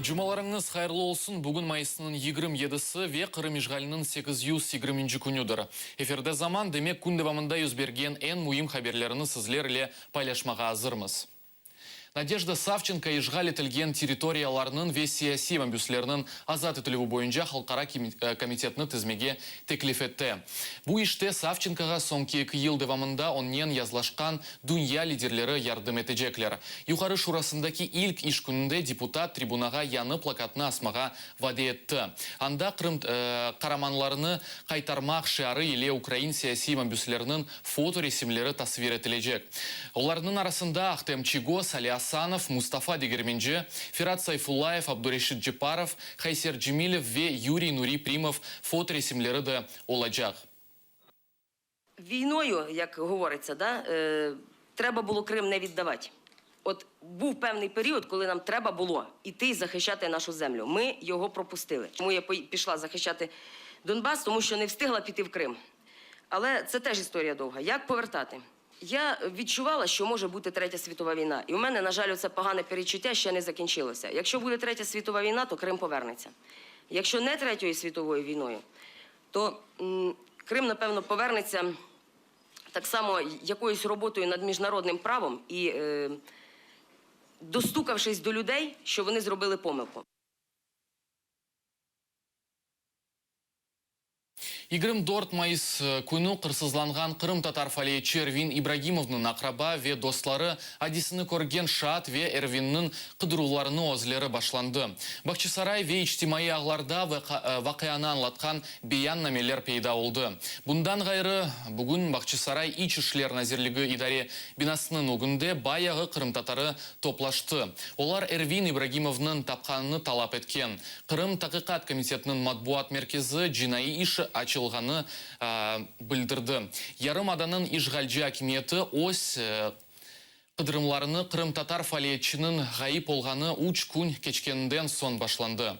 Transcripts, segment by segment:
Жумаларыңыз хайырлы olsun. Бүгін майысының 27-сі ве Қырым ишғалінің 820 күнүдір. Эфирде заман демек күн девамында юзберген эн муим хаберлеріні сізлерле пайлашмаға азырмыз. Надежда Савченко ишғал етілген территорияларының ве сияси мәмбюслерінің азат етілуі бойынша халқара комитетіні тізмеге теклиф етті. Бұл іште Савченкоға соңки 2 ел девамында оннен язлашқан дүния лидерлері ярдым етежеклер. Юқары шурасындаки илк иш күнінде депутат трибунаға яны плакатны асмаға ваде етті. Анда Қырым қараманларыны қайтармақ шиары еле Украин сияси мәмбюслерінің фото ресімлері тасвир етілежек. Оларының арасында Ахтем Чигос, Али Асанов, Мустафа Дегерменджи, Фират Сайфуллаев, Абдурешит Джипаров, Хайсер Джемилев ве Юрий Нури Примов фото ресімлері де оладжақ. Війною, як говориться, треба було Крим не віддавати. От був певний період, коли нам треба було йти захищати нашу землю. Ми його пропустили. Тому я пішла захищати Донбас, тому що не встигла піти в Крим. Але це теж історія довга. Як повертати? Я відчувала, що може бути Третя світова війна. І у мене, на жаль, це погане перечуття ще не закінчилося. Якщо буде Третя світова війна, то Крим повернеться. Якщо не Третьою світовою війною, то Крим, напевно, повернеться так само якоюсь роботою над міжнародним правом і достукавшись до людей, що вони зробили помилку. Игрым Дорт майыс күні қырсызланған Қырым татар фалейчі Эрвин Ибрагимовның ақраба ве достлары адисіні көрген Шат ве Эрвиннің қыдыруларыны өзлері башланды. Бақчысарай ве иштимai ағларда вақияны анлатқан бейан намелер пейда олды. Бұндан ғайры бүгін Бақчысарай ич ішлер назерлігі идаре бинасының өгінде баяғы Қырым татары топлашты. Олар Эрвин Ибрагимовның тапқанını талап еткен. Қырым тақиқат комитетінің матбуат меркезі жинайы іші açılғаны білдірді. Ярым аданың ишғалжы акиметі ось қыдырымларыны Қырым татар фалиетчінің ғайып олғаны уч күн кечкенінден сон башланды.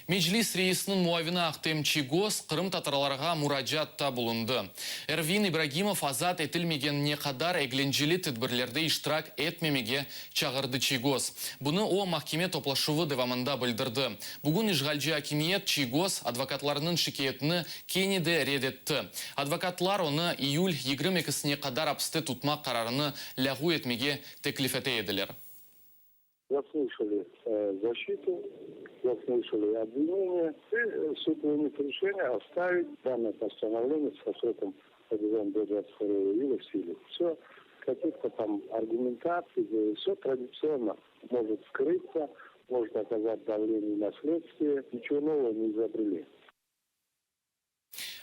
Меджлис рейсінің муавины Ахтем Чигос Қырым татарларға мураджатта бұлынды. Эрвин Ибрагимов азат етілмегеніне қадар әгленжелі тедбірлерді иштирак етмемеге чағырды Чигос. Бұны о махкеме топлашуы девамында білдірді. Бүгін ишғалжы акимиет Чигос адвокатларының шикиетіні кенеде редетті. Адвокатлар оны июль 22-сіне қадар апсты тұтмақ қарарыны ләғу етмеге теклифете еділер. Заслушали защиту, заслушали обвинение, и суд вынес решение оставить данное постановление со сроком до 22 июля в силе. Все, каких-то там аргументаций, все традиционно может скрыться, может оказать давление на следствие, ничего нового не изобрели.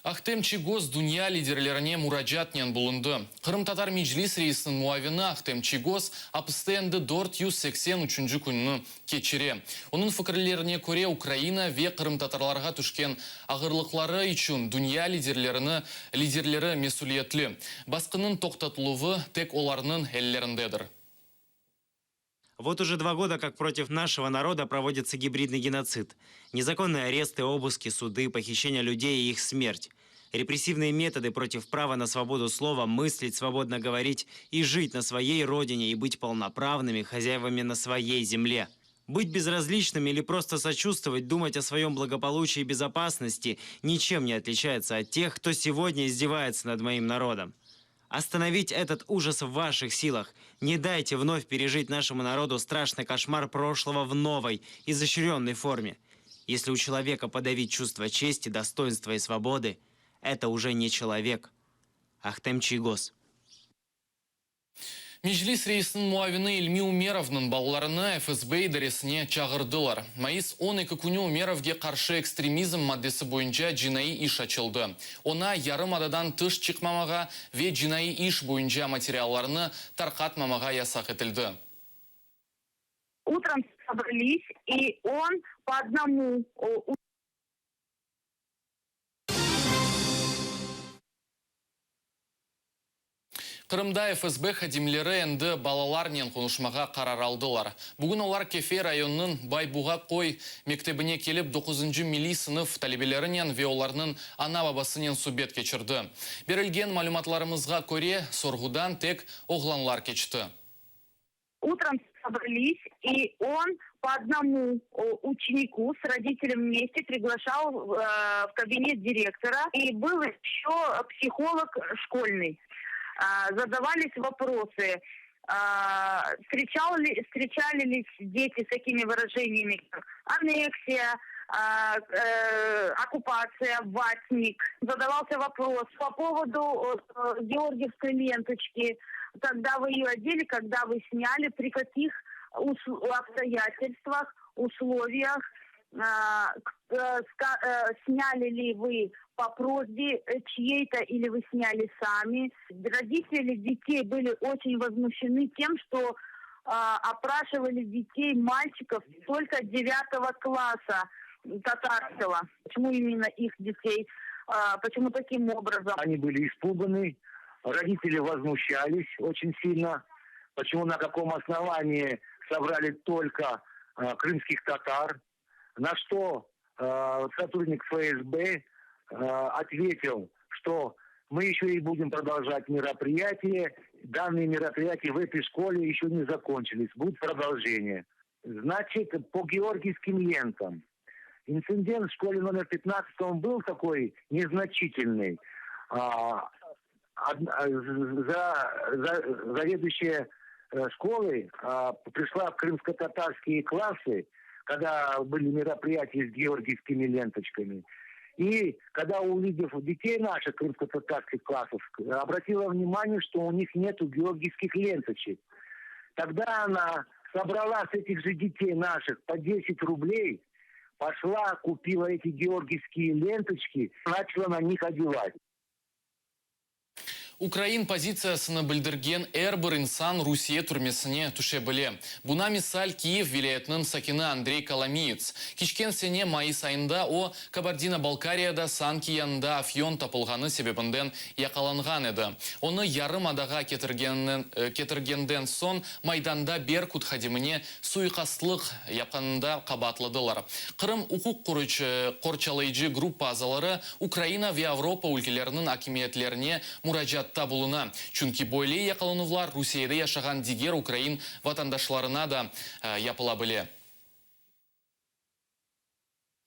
Ахтем Чигос дүния лидерлеріне мураджатнен бұлынды. Қырым татар Меджлис рейсінің муавины Ахтем Чигос апыстенді 483 күнні кечіре. Оның фікірлеріне көре Украина ве Қырым татарларға түшкен ағырлықлары үшін дүния лидерлері месулиетлі. Басқының тоқтатылуы тек оларының әллеріндедір. Вот уже 2 года, как против нашего народа проводится гибридный геноцид. Незаконные аресты, обыски, суды, похищение людей и их смерть. Репрессивные методы против права на свободу слова, мыслить, свободно говорить и жить на своей родине и быть полноправными хозяевами на своей земле. Быть безразличными или просто сочувствовать, думать о своем благополучии и безопасности ничем не отличается от тех, кто сегодня издевается над моим народом. Остановить этот ужас в ваших силах. Не дайте вновь пережить нашему народу страшный кошмар прошлого в новой, изощренной форме. Если у человека подавить чувство чести, достоинства и свободы, это уже не человек. Ахтем Чигос. Меджлис рейсінің муавины Илми Умеровның балаларына ФСБ идаресіне чағырдылар. Майыс 12 күні Умеровге қаршы экстремизм маддесі бойынша жинайы иш açılды. Она ярым ададан тыш чықмамаға ве жинайы иш бойынша материалларыны тарқатмамаға ясақ етілді. Утром собрались, и он по одному... Кырымда ФСБ хадимлері әнді балаларнен конушмаға қарар алдылар. Бүгін олар Кефе районының Байбуға қой мектебіне келіп 9-й мили сынып талебелерінен ве оларының ана бабасынен субет кечірді. Берілген малюматларымызға көре сорғудан тек оғланлар кечті. Утром собрались, и он по одному ученику с родителем вместе приглашал в кабинет директора. И был еще психолог школьный. Задавались вопросы, встречали ли дети с такими выражениями, как аннексия, оккупация, ватник. Задавался вопрос по поводу георгиевской ленточки, когда вы ее одели, когда вы сняли, при каких обстоятельствах, условиях, сняли ли вы по просьбе чьей-то или вы сняли сами. Родители детей были очень возмущены тем, что опрашивали детей, мальчиков только 9 класса татарского. Почему именно их детей? Почему таким образом? Они были испуганы, родители возмущались очень сильно. Почему, на каком основании собрали только крымских татар? На что сотрудник ФСБ ответил, что мы еще и будем продолжать мероприятия. Данные мероприятия в этой школе еще не закончились. Будет продолжение. Значит, по георгиевским лентам. Инцидент в школе номер 15 был такой незначительный. Заведующая школы пришла в крымско-татарские классы, когда были мероприятия с георгиевскими ленточками. И когда, увидев детей наших крымско-татарских классов, обратила внимание, что у них нету георгиевских ленточек. Тогда она собрала с этих же детей наших по 10 рублей, пошла, купила эти георгиевские ленточки, начала на них одевать. Украин позициясыны білдірген әрбір инсан Русия түрмесіне түше біле. Бұна мисал Киев вилаятының сакины Андрей Коломиец. Кичкен сене майыс айында о Кабардино-Балкарияда Санки янында афьон тапылғаны себебінден яқаланған еді. Оны ярым адаға кетіргенден сон майданда Беркут хадиміне суйқастлық япқанында қабатладылар. Қырым ұқық қорчалайжы группа азалары Украина ве Европа өлкелерінің акимиятлеріне мұражат табулына. Чүнки бойле яқаланувлар Русияда яшаған дигер Украин ватандашларына да япыла біле.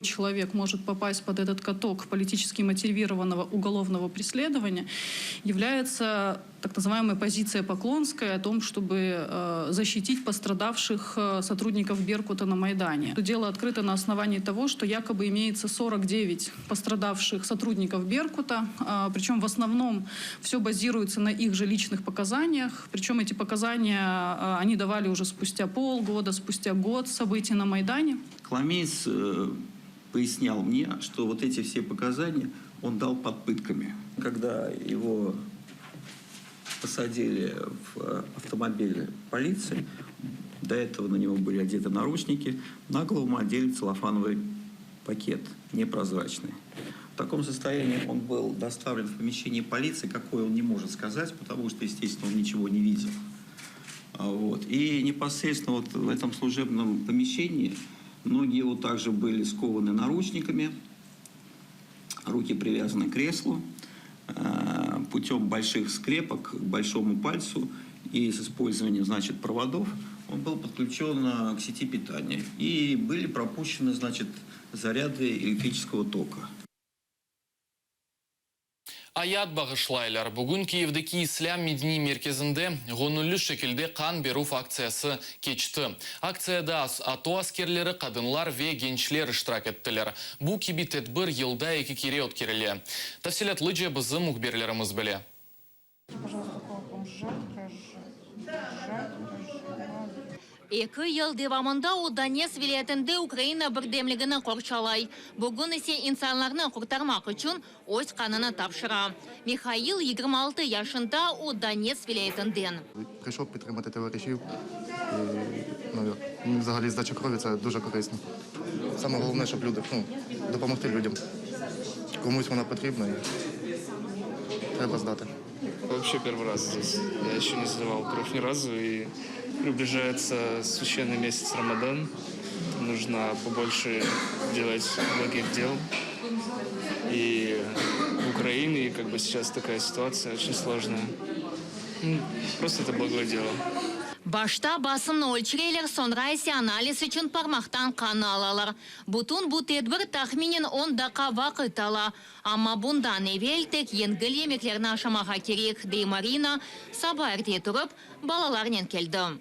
Человек может попасть под этот каток политически мотивированного уголовного преследования, является так называемая позиция Поклонская о том, чтобы защитить пострадавших сотрудников Беркута на Майдане. Дело открыто на основании того, что якобы имеется 49 пострадавших сотрудников Беркута, причем в основном все базируется на их же личных показаниях, причем эти показания они давали уже спустя полгода, спустя год событий на Майдане. Коломеец пояснял мне, что вот эти все показания он дал под пытками. Когда его посадили в автомобиль полиции, до этого на него были одеты наручники, на голову одели целлофановый пакет, непрозрачный. В таком состоянии он был доставлен в помещение полиции, какое он не может сказать, потому что, естественно, он ничего не видел. Вот. И непосредственно вот в этом служебном помещении ноги его также были скованы наручниками, руки привязаны к креслу, путем больших скрепок к большому пальцу и с использованием, значит, проводов он был подключен к сети питания. И были пропущены, значит, заряды электрического тока. Аят бағышлайлар. Бүгін Киевдегі Ислам медини мерkezінде ғонылы шекілде қан беру акциясы кечті. Акцияда ато аскерлері, қадынлар ве генчлер іштірак еттілер. Бұл киби тәдбір елда екі кере өткерілі. Тафсилат лыджа бізім ұқберлеріміз біле. Екі ел девамында о Донец вилаятында Украина бірдемлігінің қорчалай. Бүгін есе инсанларны құртармақ үшін өз қанını тапшыра. Михаил 26 яшында о Донец вилаятынден. Прийшов підтримати товаришів. І, взагалі здача крові – це дуже корисно. Саме головне, щоб люди, допомогти людям. Комусь вона потрібна і треба здати. Вообще первый раз здесь. Я еще не сдавал кровь ни разу. И приближается священный месяц Рамадан. Нужно побольше делать благих дел. И в Украине как бы сейчас такая ситуация очень сложная. Просто это благое дело. Башта басын өлчірелер, sonra есе анализ үшін пармақтан қан алалар. Бұтын бұ тедбір тахминен 10 дақа вақыт ала. Амма бұндан евел тек енгіл емеклерін ашамаға керек, дей Марина, саба әрте тұрып, балаларнен келді.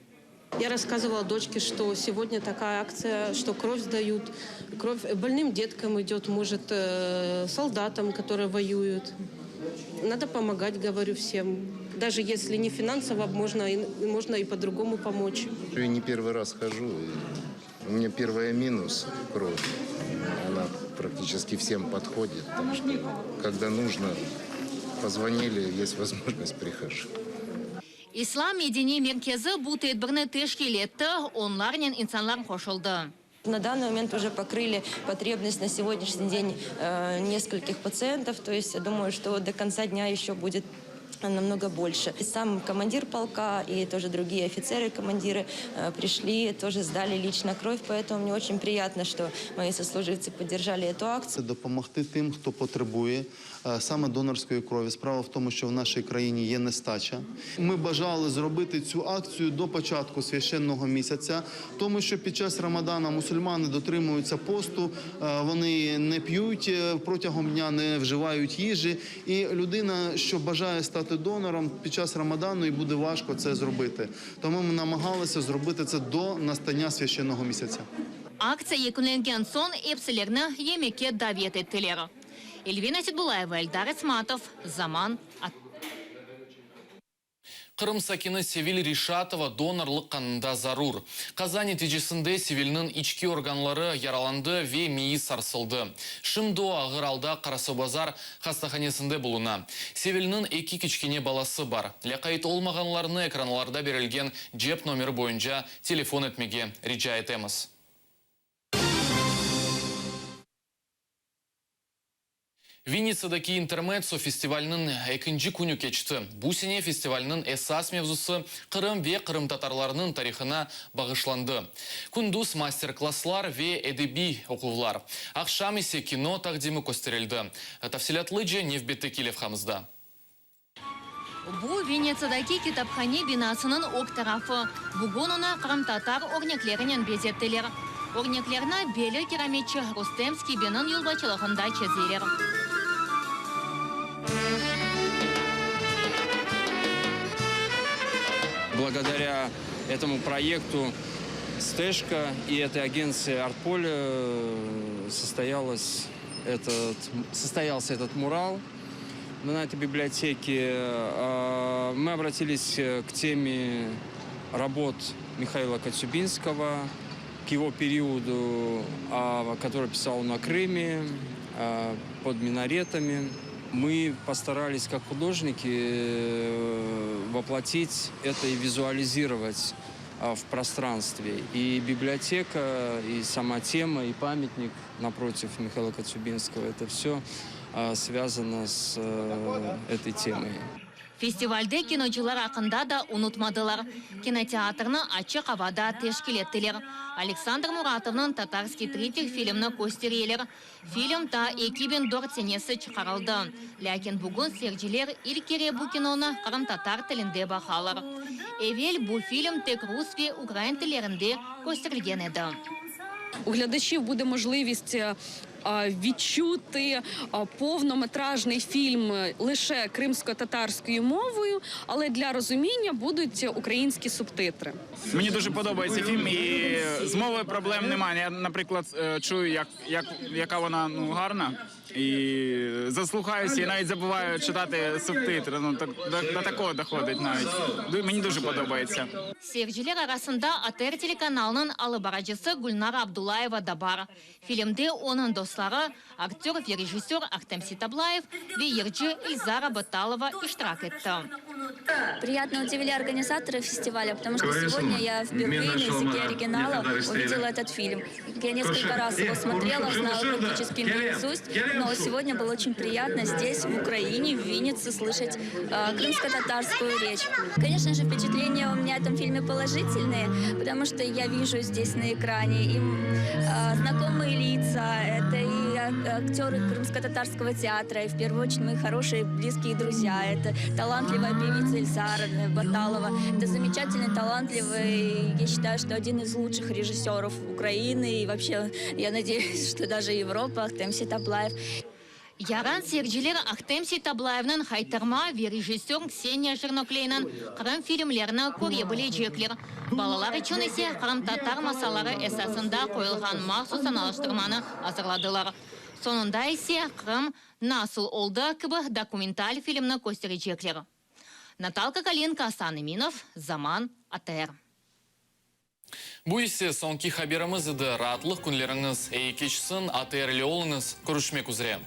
Я рассказывала дочке, что сегодня такая акция, что кровь сдают. Кровь больным деткам идет, может, солдатам, которые воюют. Надо помогать, говорю всем. Даже если не финансово, можно и по-другому помочь. Я не первый раз хожу. У меня первая минус кровь. Она практически всем подходит. Так что, когда нужно, позвонили, есть возможность, прихожу. Ислам медени меркезі бұ тедбірні тешкел етті, онларнен инсанлар қошылды. На данный момент уже покрыли потребность на сегодняшний день нескольких пациентов. То есть я думаю, что до конца дня еще будет намного больше. И сам командир полка и тоже другие офицеры, командиры пришли, тоже сдали лично кровь. Поэтому мне очень приятно, что мои сослуживцы поддержали эту акцию. Допомогти тим, хто потребує саме донорської крові. Справа в тому, що в нашій країні є нестача. Ми бажали зробити цю акцію до початку священного місяця, тому що під час Рамадана мусульмани дотримуються посту, вони не п'ють протягом дня, не вживають їжі. І людина, що бажає стати донором під час Рамадану, і буде важко це зробити. Тому ми намагалися зробити це до настання священного місяця. Акция екунленген сон епсілерні емеке давет еттілер. Эльвина Сидбулаева, Эльдар Исматов, Заман. Қырым сакины Севиль Ришатова донорлық қанында зарур. Қазан нәтижесінде Севильнің ички органлары яраланды ве мейі сарсылды. Шымдо ағыралда Қарасыбазар хастаханесінде болуна. Севильнің эки кичкене баласы бар. Ляқайт олмағанларыны экранларда берілген жеп номері бойынша телефон етмеге рича етеміз. Винницадаки интермецо фестивальнын экинчи күнү кечти. Бу сене фестивальнын эсас мевзусы Кырым ве Кырым татарларынын тарихына багышланды. Кундуз мастер-класслар ве эдеби окуулар. Акшам исе кино тагдимы көстөрүлдү. Тафсилатлы же Невбетте Килевхамызда. Бу Венециядаки китапхане бинасынын ок тарафы. Бугун уна Кырым татар орнеклеринен безеттилер. Орнеклерна белі кераметчі Рустемский бенін юлбачылығында чезелер. Благодаря этому проекту «Стэшка» и этой агенции «Артполе» состоялся этот мурал на этой библиотеке. Мы обратились к теме работ Михаила Коцюбинского, к его периоду, который писал на Крыме, под минаретами. Мы постарались, как художники, воплотить это и визуализировать в пространстве. И библиотека, и сама тема, и памятник напротив Михаила Коцюбинского, это все связано с этой темой. Фестивальде киночылар ақында да унутмадылар. Кинотеатрны ачык авада тешкил еттилер. Александр Муратовның татарский трипик фильмны көстерелер. Фильмда 2004 сенесі чықарылды. Ләкин бүгін серджилер илкере бу киноны Кырым татар тілінде бақалар. Эвел бу фильм тек рус ве украин тілерінде көстерілген еді. У глядачів буде можливість відчути повнометражний фільм лише кримсько-татарською мовою, але для розуміння будуть українські субтитри. Мені дуже подобається фільм, і з мовою проблем немає. Я, наприклад, чую, яка вона гарна, і заслухаюся, і навіть забуваю читати субтитри. До такого доходить навіть. Мені дуже подобається. Серджилер арасында Атер телеканалының алыбарачысы Гульнара Абдулаева да бар. Фильмде оның достары актер ве режиссер Ахтем Ситаблаев ве ержі Эльзара Баталова иштирак етті. Приятно удивили организаторы фестиваля, потому что сегодня я впервые на языке оригинала увидела этот фильм. Я несколько раз его смотрела, знала практически наизусть, но сегодня было очень приятно здесь, в Украине, в Виннице, слышать крымско-татарскую речь. Конечно же, впечатления у меня в этом фильме положительные, потому что я вижу здесь на экране и знакомые лица, это и актеры крымско-татарского театра, и в первую очередь мои хорошие близкие друзья, это талантливая певица Ильзара Баталова, это замечательный, талантливый, я считаю, что один из лучших режиссеров Украины, и вообще, я надеюсь, что даже Европа, Ахтем Сетаблаев. Яран Сергилер Ахтем Сетаблаевнан Хайтарма ve режиссер Ксения Жерноклейнан Крым фильмлерна көре білежеклер. Балалар үшін есе Крым татар масалары эсасында қойылған махсус аналаштырманы азырладылар. Сонында есе Крым насыл олды кібі документаль фильмні көстережеклер. Наталка Калинка, Асан Иминов, Заман, АТР. Бұл есе соңки хаберіміз еді ратлық күнлеріңіз, кешсін АТР-лі олыңыз көрішмек үзірем.